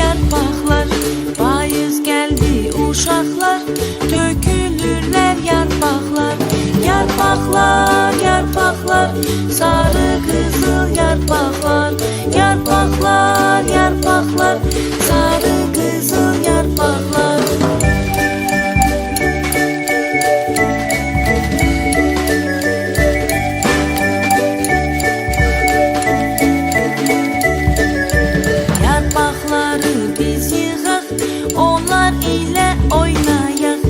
yarpaqlar, payız geldi uşaqlar, tökülürlər yarpaqlar. Yarpaqlar, yarpaqlar, sarı qızıl yarpaqlar. Yarpaqlar, yarpaqlar, sarı qızıl yarpaqlar. Yarpaqları biz yığaq, onlar ilə oynayaq.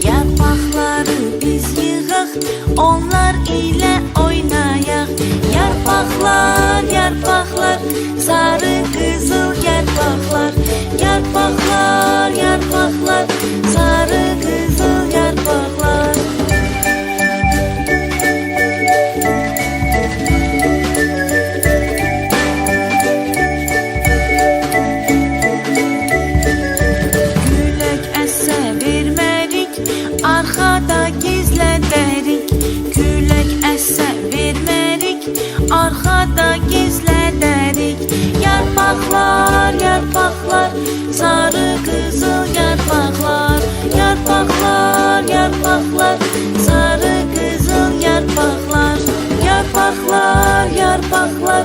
Yarpaqları biz yığaq, onlar ilə oynayaq. Yarpaqlar, yarpaqlar, sarı qızıl yarpaqlar. Yarpaqlar, yarpaqlar, sarı qızıl yarpaqlar. Külək əssə vermərik, arxada gizlədərik. Külək əssə vermərik, arxada gizlədərik. Yarpaqlar, yarpaqlar, sarı qızıl yarpaqlar. Yarpaqlar, yarpaqlar, sarı qızıl yarpaqlar. Yarpaqlar, yarpaqlar,